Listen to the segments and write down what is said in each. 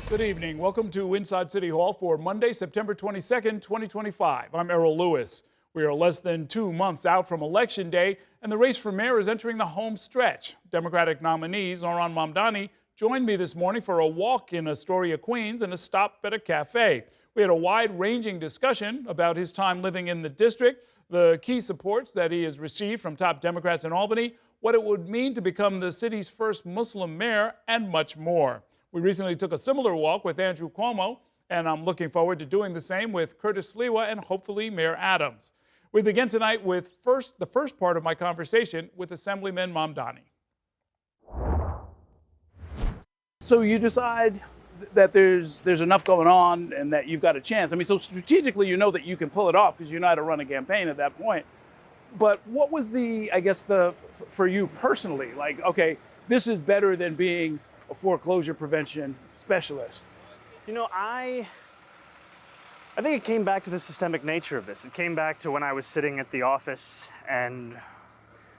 Good evening. Welcome to Inside City Hall for Monday, September 22nd, 2025. I'm Errol Louis. We are less than 2 months out from Election Day, and the race for mayor is entering the home stretch. Democratic nominee Zohran Mamdani joined me this morning for a walk in Astoria, Queens, and a stop at a cafe. We had a wide-ranging discussion about his time living in the district, the key supports that he has received from top Democrats in Albany, what it would mean to become the city's first Muslim mayor, and much more. We recently took a similar walk with Andrew Cuomo, and I'm looking forward to doing the same with Curtis Sliwa and hopefully Mayor Adams. We begin tonight with the first part of my conversation with Assemblyman Mamdani. So you decide that there's enough going on and that you've got a chance. I mean, so strategically, you know that you can pull it off because you know how to run a campaign at that point. But what was for you personally, like, okay, this is better than being a foreclosure prevention specialist? You know, I think it came back to the systemic nature of this. It came back to when I was sitting at the office and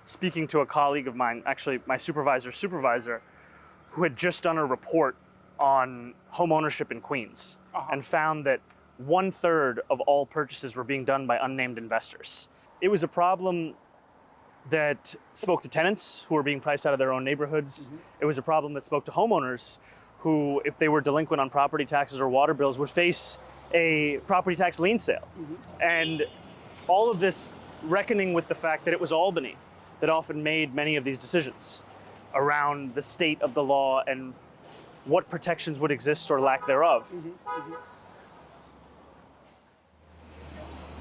speaking to a colleague of mine, actually my supervisor, who had just done a report on home ownership in Queens and found that 1/3 of all purchases were being done by unnamed investors. It was a problem that spoke to tenants who were being priced out of their own neighborhoods. It was a problem that spoke to homeowners who, if they were delinquent on property taxes or water bills, would face a property tax lien sale. And all of this reckoning with the fact that it was Albany that often made many of these decisions around the state of the law and what protections would exist or lack thereof.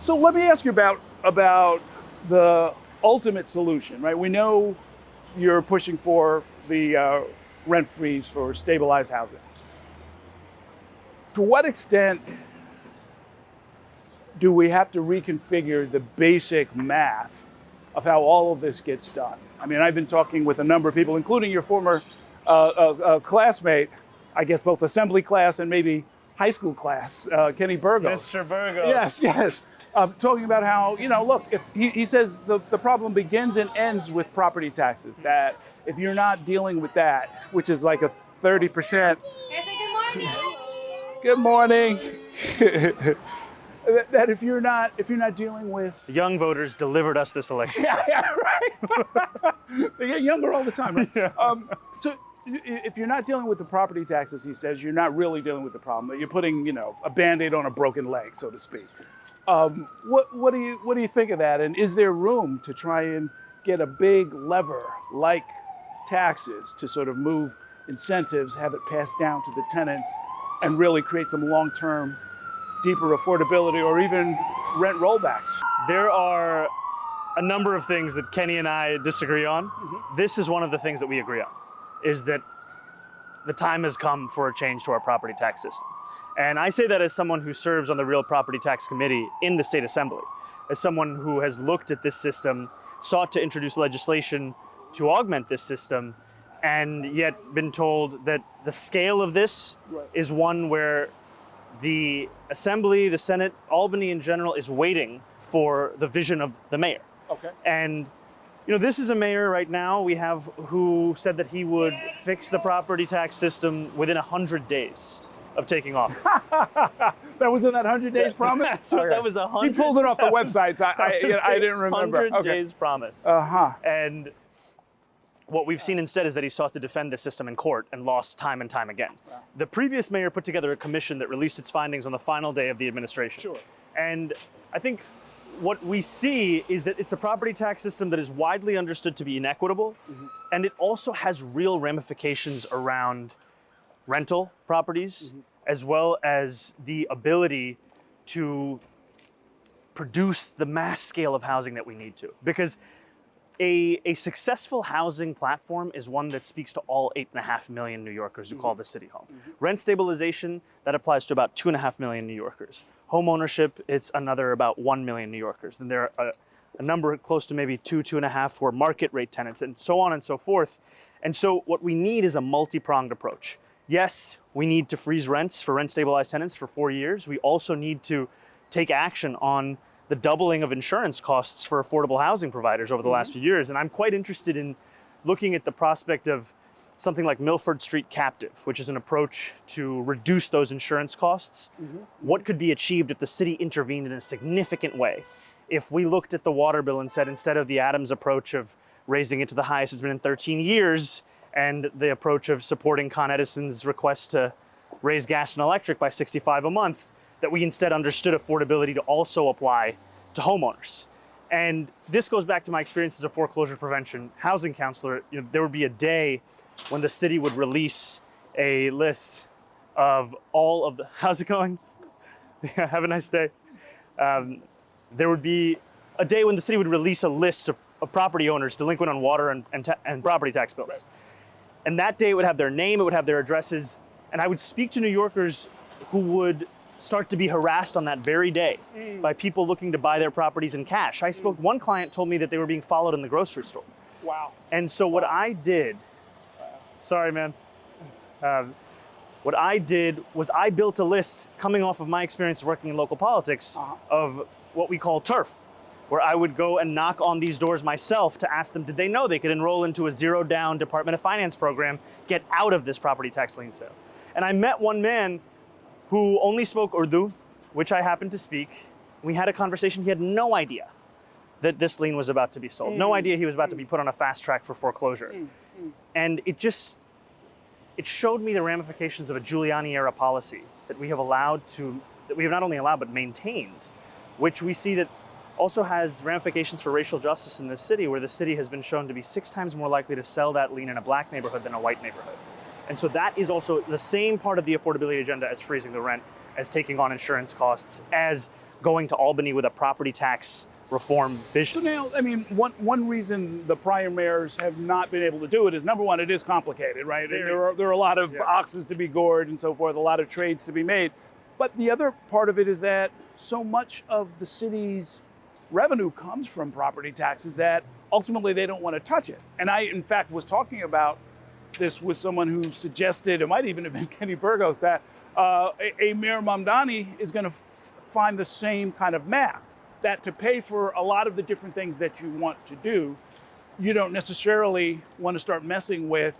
So let me ask you about the ultimate solution, right? We know you're pushing for the rent freeze for stabilized housing. To what extent do we have to reconfigure the basic math of how all of this gets done? I mean, I've been talking with a number of people, including your former classmate, I guess both assembly class and maybe high school class, Kenny Burgos. Mr. Burgos. Yes. Talking about how, look, if he says the problem begins and ends with property taxes, that if you're not dealing with that, which is like a 30%. Good morning. that if you're not dealing with The young voters delivered us this election. yeah, right. They get younger all the time, right? Yeah. So if you're not dealing with the property taxes, he says, you're not really dealing with the problem. You're putting, a Band-Aid on a broken leg, so to speak. What do you think of that? And is there room to try and get a big lever like taxes to sort of move incentives, have it passed down to the tenants, and really create some long-term, deeper affordability or even rent rollbacks? There are a number of things that Kenny and I disagree on. This is one of the things that we agree on, is that the time has come for a change to our property tax system. And I say that as someone who serves on the Real Property Tax Committee in the State Assembly, as someone who has looked at this system, sought to introduce legislation to augment this system, and yet been told that the scale of this is one where the Assembly, the Senate, Albany in general is waiting for the vision of the mayor. Okay. And this is a mayor right now we have who said that he would fix the property tax system within 100 days of taking office. That was in that 100 days promise? That was 100. He pulled it off the websites. I didn't remember. 100 days promise. And what we've seen instead is that he sought to defend the system in court and lost time and time again. Wow. The previous mayor put together a commission that released its findings on the final day of the administration. Sure. And I think what we see is that it's a property tax system that is widely understood to be inequitable, and it also has real ramifications around rental properties, as well as the ability to produce the mass scale of housing that we need to. Because a successful housing platform is one that speaks to all 8.5 million New Yorkers who call the city home. Rent stabilization, that applies to about 2.5 million New Yorkers. Home ownership, it's another about 1 million New Yorkers. Then there are a number close to maybe 2.5 for market rate tenants, and so on and so forth. And so what we need is a multi-pronged approach. Yes, we need to freeze rents for rent stabilized tenants for 4 years. We also need to take action on the doubling of insurance costs for affordable housing providers over the last few years. And I'm quite interested in looking at the prospect of something like Milford Street Captive, which is an approach to reduce those insurance costs. What could be achieved if the city intervened in a significant way? If we looked at the water bill and said, instead of the Adams approach of raising it to the highest it's been in 13 years, and the approach of supporting Con Edison's request to raise gas and electric by $65 a month, that we instead understood affordability to also apply to homeowners. And this goes back to my experience as a foreclosure prevention housing counselor. There would be a day when the city would release a list of all of the, how's it going? Have a nice day. There would be a day when the city would release a list of property owners delinquent on water and property tax bills. Right. And that day it would have their name, it would have their addresses, and I would speak to New Yorkers who would start to be harassed on that very day by people looking to buy their properties in cash. One client told me that they were being followed in the grocery store. Wow. And so what I did, sorry man, what I did was I built a list coming off of my experience working in local politics of what we call turf, where I would go and knock on these doors myself to ask them, did they know they could enroll into a zero-down Department of Finance program, get out of this property tax lien sale? And I met one man who only spoke Urdu, which I happened to speak. We had a conversation. He had no idea that this lien was about to be sold. No idea he was about to be put on a fast track for foreclosure. And it showed me the ramifications of a Giuliani-era policy that we have not only allowed but maintained, which we see that also has ramifications for racial justice in this city, where the city has been shown to be 6 times more likely to sell that lien in a black neighborhood than a white neighborhood. And so that is also the same part of the affordability agenda as freezing the rent, as taking on insurance costs, as going to Albany with a property tax reform vision. So now, I mean, one reason the prior mayors have not been able to do it is, number one, it is complicated, right? And there are a lot of oxes to be gored and so forth, a lot of trades to be made. But the other part of it is that so much of the city's revenue comes from property taxes that ultimately they don't want to touch it. And I, in fact, was talking about this with someone who suggested, it might even have been Kenny Burgos, that a Mayor Mamdani is going to find the same kind of math, that to pay for a lot of the different things that you want to do, you don't necessarily want to start messing with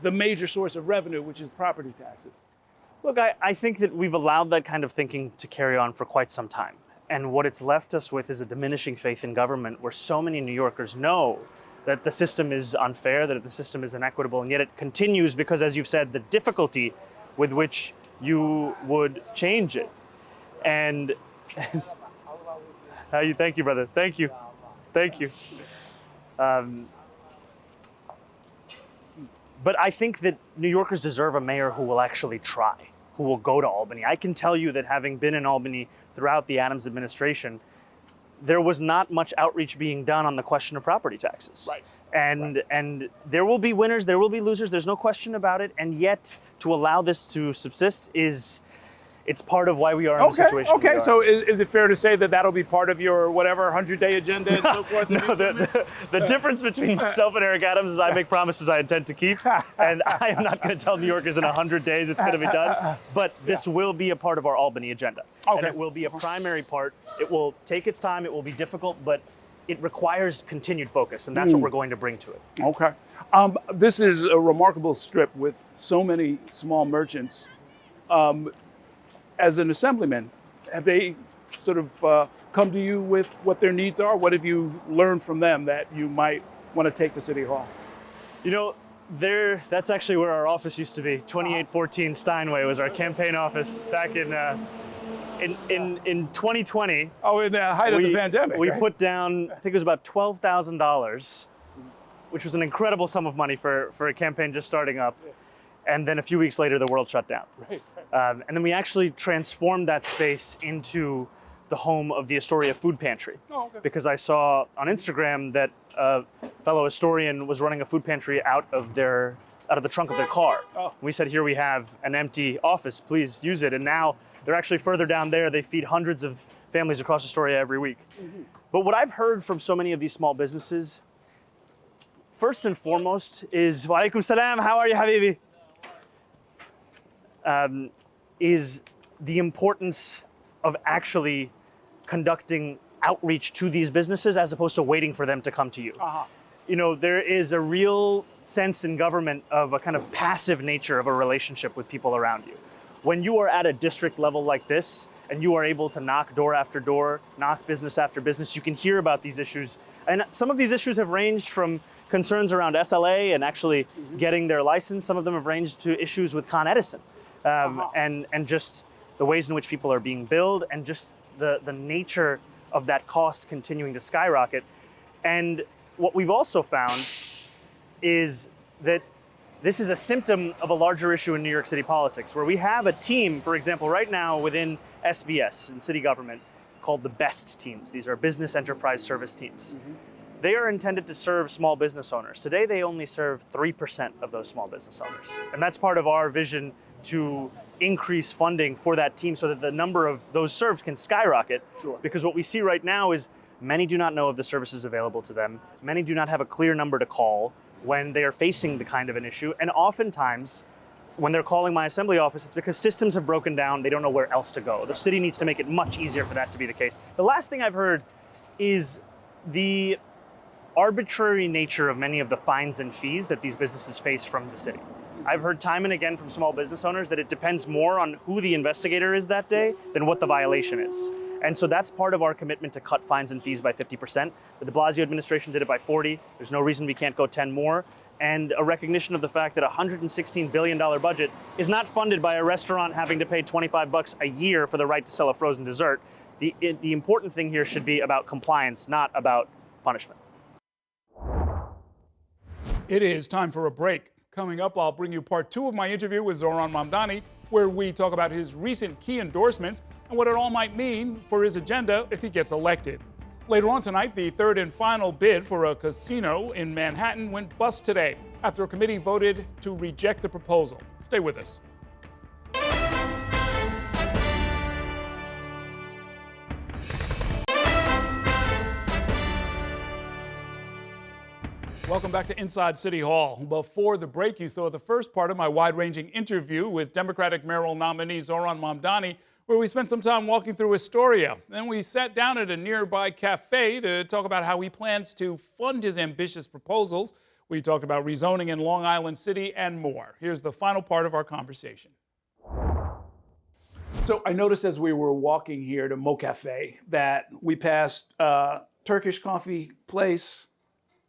the major source of revenue, which is property taxes. Look, I think that we've allowed that kind of thinking to carry on for quite some time. And what it's left us with is a diminishing faith in government, where so many New Yorkers know that the system is unfair, that the system is inequitable, and yet it continues because, as you've said, the difficulty with which you would change it. And thank you, brother. Thank you. Thank you. But I think that New Yorkers deserve a mayor who will actually try, who will go to Albany. I can tell you that, having been in Albany throughout the Adams administration, there was not much outreach being done on the question of property taxes. Right. And there will be winners, there will be losers, there's no question about it. And yet, to allow this to subsist it's part of why we are in the situation we are. So is it fair to say that that'll be part of your whatever 100-day agenda and so forth? No, the difference between myself and Eric Adams is I make promises I intend to keep, and I am not going to tell New Yorkers in 100 days it's going to be done. But this will be a part of our Albany agenda, and it will be a primary part. It will take its time. It will be difficult, but it requires continued focus, and that's what we're going to bring to it. Okay. This is a remarkable strip with so many small merchants. As an assemblyman, have they sort of come to you with what their needs are? What have you learned from them that you might want to take to City Hall? You know, that's actually where our office used to be. 2814 Steinway was our campaign office back in 2020. Oh, in the height of the pandemic. We put down, I think it was about $12,000, which was an incredible sum of money for a campaign just starting up. And then a few weeks later, the world shut down. Right. And then we actually transformed that space into the home of the Astoria Food Pantry. Oh, okay. Because I saw on Instagram that a fellow historian was running a food pantry out of the trunk of their car. Oh. We said, here we have an empty office, please use it. And now they're actually further down there. They feed hundreds of families across Astoria every week. Mm-hmm. But what I've heard from so many of these small businesses, first and foremost, is, wa alaikum salam, how are you, habibi? Is the importance of actually conducting outreach to these businesses as opposed to waiting for them to come to you. there is a real sense in government of a kind of passive nature of a relationship with people around you. When you are at a district level like this, and you are able to knock door after door, knock business after business, you can hear about these issues. And some of these issues have ranged from concerns around SLA and actually getting their license. Some of them have ranged to issues with Con Edison, and just the ways in which people are being billed, and just the nature of that cost continuing to skyrocket. And what we've also found is that this is a symptom of a larger issue in New York City politics, where we have a team, for example, right now within SBS in city government called the BEST teams. These are business enterprise service teams. They are intended to serve small business owners. Today, they only serve 3% of those small business owners. And that's part of our vision to increase funding for that team so that the number of those served can skyrocket. Sure. Because what we see right now is many do not know of the services available to them. Many do not have a clear number to call when they are facing the kind of an issue. And oftentimes, when they're calling my assembly office, it's because systems have broken down. They don't know where else to go. The city needs to make it much easier for that to be the case. The last thing I've heard is the arbitrary nature of many of the fines and fees that these businesses face from the city. I've heard time and again from small business owners that it depends more on who the investigator is that day than what the violation is. And so that's part of our commitment to cut fines and fees by 50%. The de Blasio administration did it by 40. There's no reason we can't go 10 more. And a recognition of the fact that a $116 billion budget is not funded by a restaurant having to pay $25 a year for the right to sell a frozen dessert. The important thing here should be about compliance, not about punishment. It is time for a break. Coming up, I'll bring you part 2 of my interview with Zohran Mamdani, where we talk about his recent key endorsements and what it all might mean for his agenda if he gets elected. Later on tonight, the third and final bid for a casino in Manhattan went bust today after a committee voted to reject the proposal. Stay with us. Welcome back to Inside City Hall. Before the break, you saw the first part of my wide-ranging interview with Democratic mayoral nominee Zohran Mamdani, where we spent some time walking through Astoria. Then we sat down at a nearby cafe to talk about how he plans to fund his ambitious proposals. We talked about rezoning in Long Island City and more. Here's the final part of our conversation. So I noticed as we were walking here to Mo Cafe that we passed Turkish coffee place,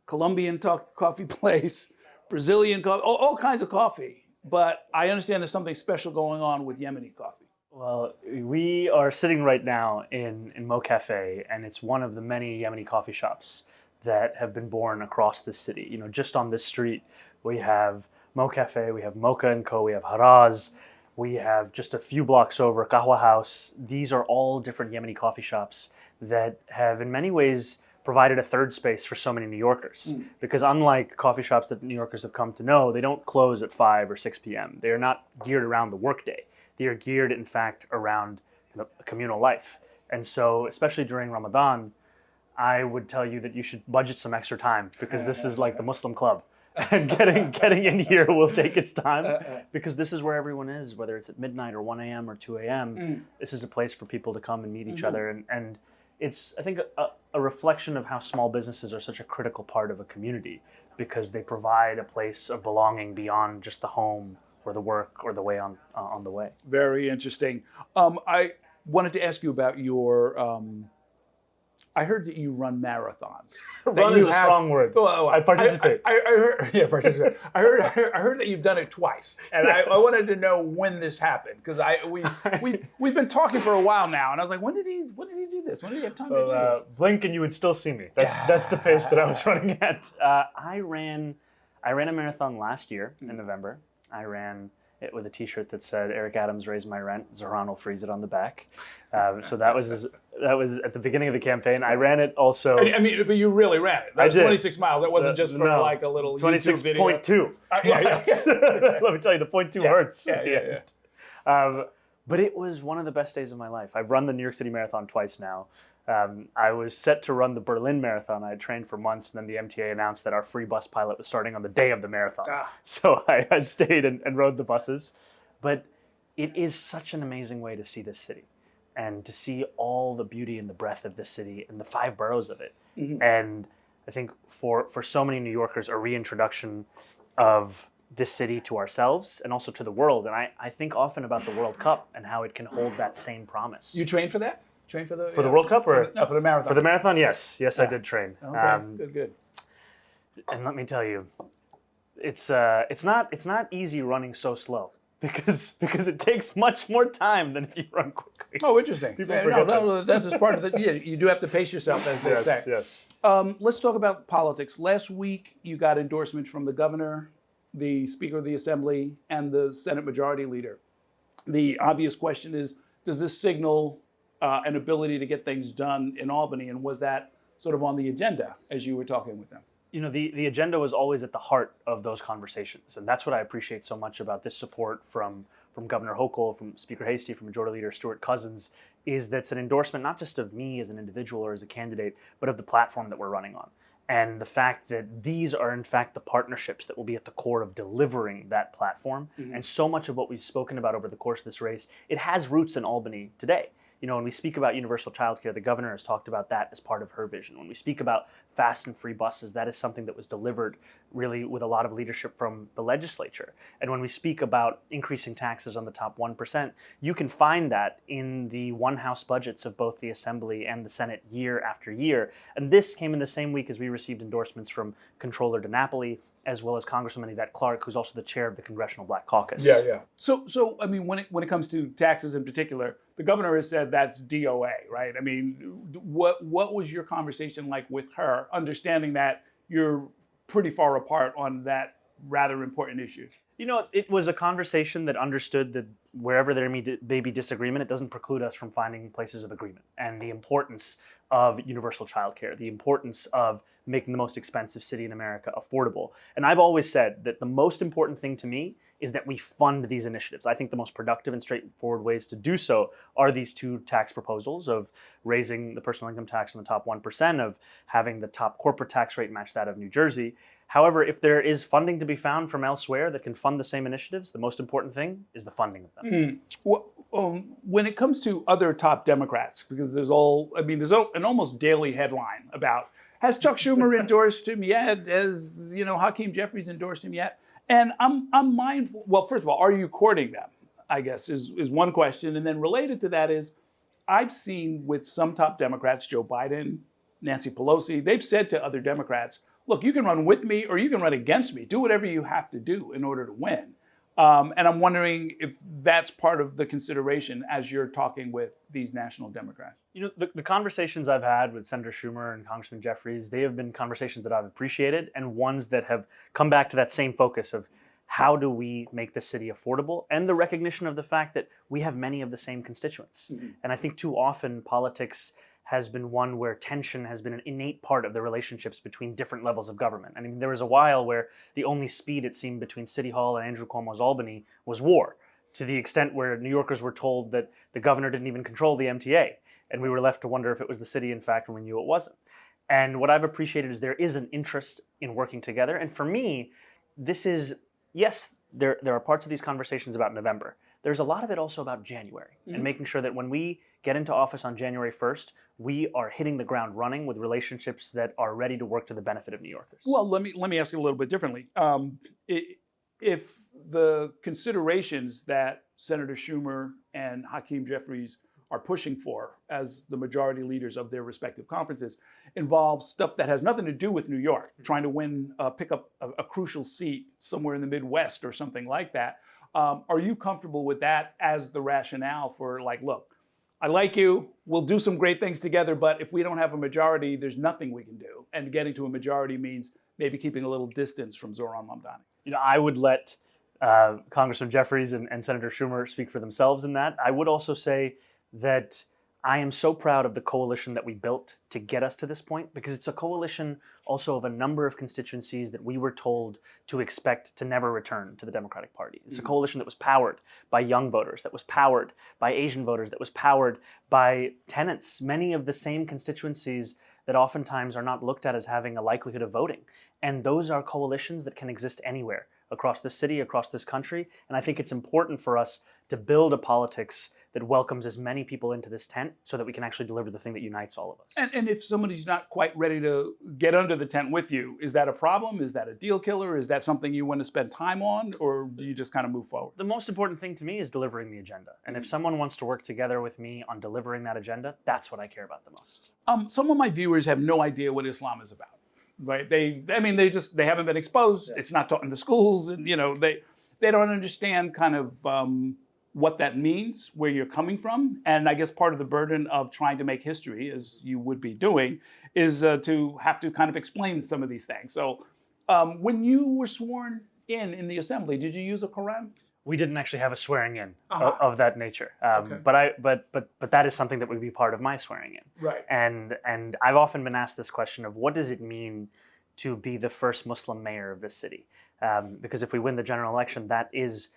Colombian coffee place, Brazilian coffee, all kinds of coffee. But I understand there's something special going on with Yemeni coffee. Well, we are sitting right now in Mo Cafe, and it's one of the many Yemeni coffee shops that have been born across the city. Just on this street, we have Mo Cafe, we have Mocha & Co., we have Haraz, we have just a few blocks over Kahwa House. These are all different Yemeni coffee shops that have in many ways provided a third space for so many New Yorkers. Because unlike coffee shops that New Yorkers have come to know, they don't close at 5 or 6 p.m. They are not geared around the workday. They are geared, in fact, around communal life. And so, especially during Ramadan, I would tell you that you should budget some extra time, because this is like the Muslim club. And getting in here will take its time, because this is where everyone is, whether it's at midnight or 1 a.m. or 2 a.m. This is a place for people to come and meet each other. And it's, I think, a reflection of how small businesses are such a critical part of a community, because they provide a place of belonging beyond just the home or the work or the way on the way. Very interesting. I wanted to ask you about your, I heard that you run marathons. Run is a strong word. Well, I participate. I heard, yeah, participate. I heard that you've done it twice, and yes. I wanted to know when this happened, because we've been talking for a while now, and I was like, when did he do this? When did he have time to do this? Blink and you would still see me. That's the pace that I was running at. I ran a marathon last year in November. I ran it with a T-shirt that said "Eric Adams raised my rent. Zohran will freeze it on the back." So that was at the beginning of the campaign. I ran it also. I mean, but you really ran it. That was 26 miles. That wasn't just for like a little YouTube video. 26.2. Yes. Let me tell you, the 0.2 hurts. But it was one of the best days of my life. I've run the New York City Marathon twice now. I was set to run the Berlin Marathon. I had trained for months, and then the MTA announced that our free bus pilot was starting on the day of the marathon. So I stayed and rode the buses. But it is such an amazing way to see this city, and to see all the beauty and the breadth of this city and the 5 boroughs of it. And I think for so many New Yorkers, a reintroduction of this city to ourselves and also to the world. And I think often about the World Cup and how it can hold that same promise. You trained for that? Trained For the World Cup, or no, for the marathon? For the marathon, yes, I did train. Okay, good. And let me tell you, it's not easy running so slow because it takes much more time than if you run quickly. Oh, interesting. People That's just part of it. Yeah, you do have to pace yourself, as they say. Yes. Let's talk about politics. Last week, you got endorsements from the governor, the Speaker of the Assembly, and the Senate Majority Leader. The obvious question is, does this signal an ability to get things done in Albany? And was that sort of on the agenda as you were talking with them? You know, the agenda was always at the heart of those conversations. And that's what I appreciate so much about this support from Governor Hochul, from Speaker Hastie, from Majority Leader Stewart Cousins, is that it's an endorsement not just of me as an individual or as a candidate, but of the platform that we're running on. And the fact that these are, in fact, the partnerships that will be at the core of delivering that platform. Mm-hmm. And so much of what we've spoken about over the course of this race, it has roots in Albany today. You know, when we speak about universal childcare, the governor has talked about that as part of her vision. When we speak about fast and free buses, that is something that was delivered really with a lot of leadership from the legislature. And when we speak about increasing taxes on the top 1%, you can find that in the one-house budgets of both the Assembly and the Senate year after year. And this came in the same week as we received endorsements from Controller DiNapoli, as well as Congresswoman Yvette Clarke, who's also the chair of the Congressional Black Caucus. Yeah. So I mean, when it comes to taxes in particular, the governor has said that's DOA, right? I mean, what was your conversation like with her, understanding that you're pretty far apart on that rather important issue? You know, it was a conversation that understood that wherever there may be disagreement, it doesn't preclude us from finding places of agreement. And the importance of universal childcare, the importance of making the most expensive city in America affordable. And I've always said that the most important thing to me is that we fund these initiatives. I think the most productive and straightforward ways to do so are these two tax proposals of raising the personal income tax on the top 1%, of having the top corporate tax rate match that of New Jersey. However, if there is funding to be found from elsewhere that can fund the same initiatives, the most important thing is the funding of them. Well, when it comes to other top Democrats, because there's an almost daily headline about, has Chuck Schumer endorsed him yet? Has, Hakeem Jeffries endorsed him yet? And I'm mindful. Well, first of all, are you courting them? I guess is one question. And then related to that is, I've seen with some top Democrats, Joe Biden, Nancy Pelosi, they've said to other Democrats, look, you can run with me or you can run against me. Do whatever you have to do in order to win. And I'm wondering if that's part of the consideration as you're talking with these national Democrats. You know, the conversations I've had with Senator Schumer and Congressman Jeffries, they have been conversations that I've appreciated and ones that have come back to that same focus of how do we make the city affordable and the recognition of the fact that we have many of the same constituents. Mm-hmm. And I think too often politics has been one where tension has been an innate part of the relationships between different levels of government. I mean, there was a while where the only speed it seemed between City Hall and Andrew Cuomo's Albany was war, to the extent where New Yorkers were told that the governor didn't even control the MTA. And we were left to wonder if it was the city, in fact, when we knew it wasn't. And what I've appreciated is there is an interest in working together. And for me, this is, yes, there are parts of these conversations about November. There's a lot of it also about January, mm-hmm. and making sure that when we get into office on January 1st, we are hitting the ground running with relationships that are ready to work to the benefit of New Yorkers. Well, let me ask you a little bit differently. If the considerations that Senator Schumer and Hakeem Jeffries are pushing for as the majority leaders of their respective conferences involve stuff that has nothing to do with New York, trying to pick up a crucial seat somewhere in the Midwest or something like that, are you comfortable with that as the rationale for, like, look, I like you, we'll do some great things together, but if we don't have a majority, there's nothing we can do. And getting to a majority means maybe keeping a little distance from Zohran Mamdani. You know, I would let Congressman Jeffries and Senator Schumer speak for themselves in that. I would also say that I am so proud of the coalition that we built to get us to this point, because it's a coalition also of a number of constituencies that we were told to expect to never return to the Democratic Party. It's a coalition that was powered by young voters, that was powered by Asian voters, that was powered by tenants, many of the same constituencies that oftentimes are not looked at as having a likelihood of voting. And those are coalitions that can exist anywhere across the city, across this country. And I think it's important for us to build a politics that welcomes as many people into this tent so that we can actually deliver the thing that unites all of us. And if somebody's not quite ready to get under the tent with you, is that a problem? Is that a deal killer? Is that something you want to spend time on, or do you just kind of move forward? The most important thing to me is delivering the agenda. And if someone wants to work together with me on delivering that agenda, that's what I care about the most. Some of my viewers have no idea what Islam is about, right? They haven't been exposed. Yeah. It's not taught in the schools, and they don't understand kind of what that means, where you're coming from. And I guess part of the burden of trying to make history, as you would be doing, is to have to kind of explain some of these things. So when you were sworn in the assembly, did you use a Quran? We didn't actually have a swearing in of that nature, but that is something that would be part of my swearing in. Right. And I've often been asked this question of what does it mean to be the first Muslim mayor of this city? Because if we win the general election, that is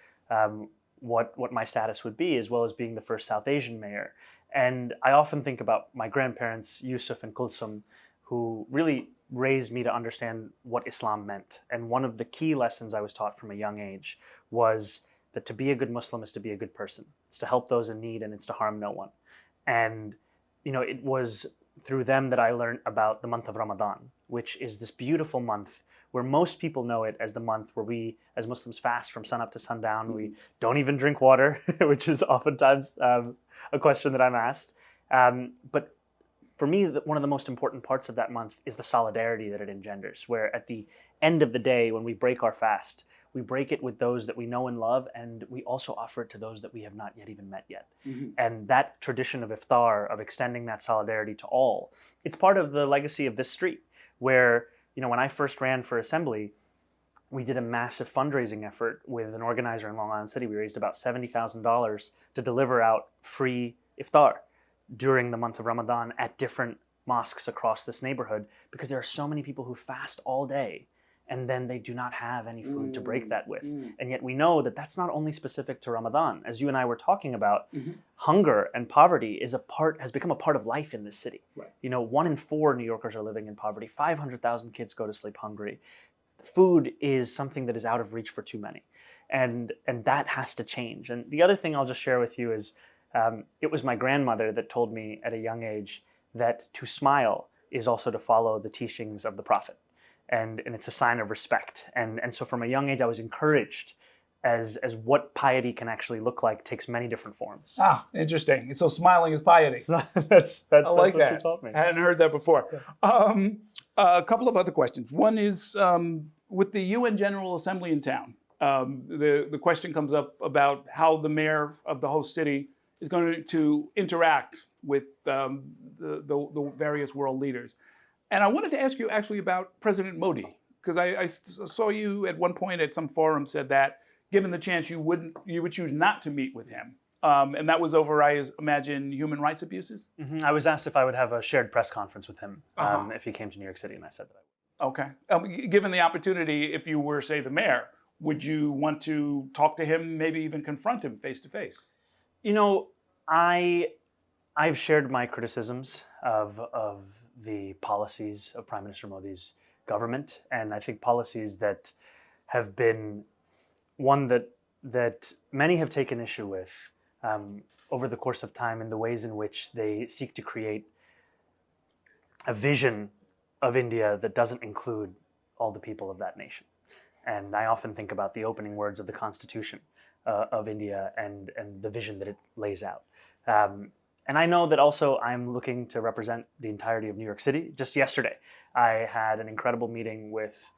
what my status would be, as well as being the first South Asian mayor. And I often think about my grandparents, Yusuf and Kulsum, who really raised me to understand what Islam meant. And one of the key lessons I was taught from a young age was that to be a good Muslim is to be a good person. It's to help those in need, and it's to harm no one. And it was through them that I learned about the month of Ramadan, which is this beautiful month where most people know it as the month where we as Muslims fast from sunup to sundown. We don't even drink water, which is oftentimes a question that I'm asked. But for me, one of the most important parts of that month is the solidarity that it engenders, where at the end of the day, when we break our fast, we break it with those that we know and love, and we also offer it to those that we have not yet even met yet. Mm-hmm. And that tradition of iftar, of extending that solidarity to all, it's part of the legacy of this street, where when I first ran for assembly, we did a massive fundraising effort with an organizer in Long Island City. We raised about $70,000 to deliver out free iftar during the month of Ramadan at different mosques across this neighborhood, because there are so many people who fast all day and then they do not have any food to break that with. And yet we know that that's not only specific to Ramadan. As you and I were talking about, hunger and poverty has become a part of life in this city. Right. 1 in 4 New Yorkers are living in poverty. 500,000 kids go to sleep hungry. Food is something that is out of reach for too many. And that has to change. And the other thing I'll just share with you is it was my grandmother that told me at a young age that to smile is also to follow the teachings of the Prophet. And it's a sign of respect. And so from a young age, I was encouraged as what piety can actually look like takes many different forms. Ah, interesting. So smiling is piety. That's I like what that. you taught me. I hadn't heard that before. Yeah. A couple of other questions. One is with the UN General Assembly in town, the question comes up about how the mayor of the host city is going to interact with the various world leaders. And I wanted to ask you actually about President Modi, because I saw you at one point at some forum said that given the chance you would choose not to meet with him. And that was over, I imagine, human rights abuses? Mm-hmm. I was asked if I would have a shared press conference with him if he came to New York City, and I said that I would. Okay. Given the opportunity, if you were, say, the mayor, would you want to talk to him, maybe even confront him face to face? I've shared my criticisms of the policies of Prime Minister Modi's government, and I think policies that have been one that many have taken issue with over the course of time in the ways in which they seek to create a vision of India that doesn't include all the people of that nation. And I often think about the opening words of the Constitution of India and the vision that it lays out. And I know that also I'm looking to represent the entirety of New York City. Just yesterday, I had an incredible meeting with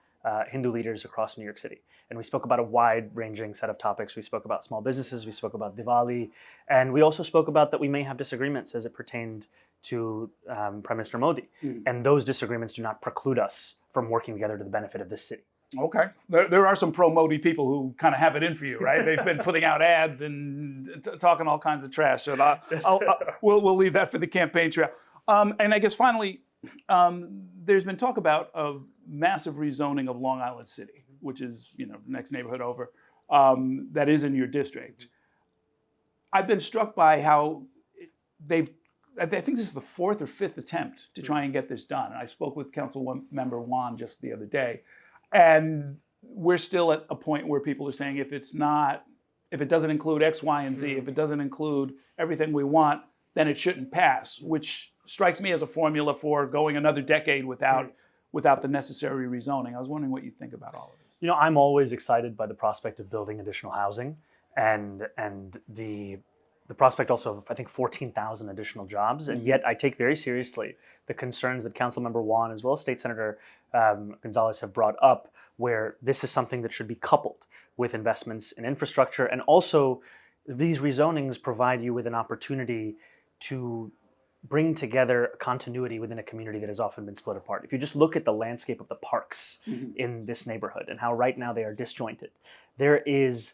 Hindu leaders across New York City. And we spoke about a wide-ranging set of topics. We spoke about small businesses, we spoke about Diwali, and we also spoke about that we may have disagreements as it pertained to Prime Minister Modi. And those disagreements do not preclude us from working together to the benefit of this city. Okay. There are some pro-Modi people who kind of have it in for you, right? They've been putting out ads and talking all kinds of trash. So we'll leave that for the campaign trail. And I guess finally, there's been talk about a massive rezoning of Long Island City, which is the next neighborhood over, that is in your district. I've been struck by how I think this is the 4th or 5th attempt to try and get this done. And I spoke with Council Member Wan just the other day. And we're still at a point where people are saying if it's not if it doesn't include X, Y, and Z, if it doesn't include everything we want, then it shouldn't pass, which strikes me as a formula for going another decade without the necessary rezoning. I was wondering what you think about all of this. You know, I'm always excited by the prospect of building additional housing and the prospect also of, I think, 14,000 additional jobs. And yet I take very seriously the concerns that Councilmember Juan as well as State Senator Gonzalez have brought up, where this is something that should be coupled with investments in infrastructure. And also these rezonings provide you with an opportunity to bring together continuity within a community that has often been split apart. If you just look at the landscape of the parks in this neighborhood and how right now they are disjointed, there is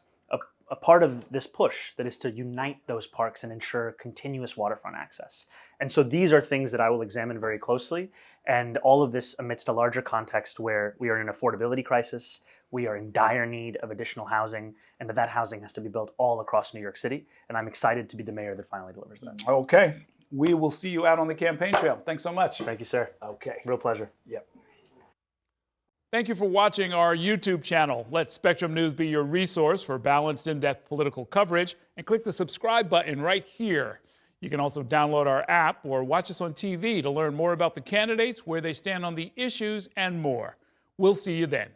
a part of this push that is to unite those parks and ensure continuous waterfront access. And so these are things that I will examine very closely, and all of this amidst a larger context where we are in an affordability crisis, we are in dire need of additional housing, and that housing has to be built all across New York City. And I'm excited to be the mayor that finally delivers that. Okay. We will see you out on the campaign trail. Thanks so much. Thank you, sir. Okay. Real pleasure. Yep. Thank you for watching our YouTube channel. Let Spectrum News be your resource for balanced, in-depth political coverage, and click the subscribe button right here. You can also download our app or watch us on TV to learn more about the candidates, where they stand on the issues, and more. We'll see you then.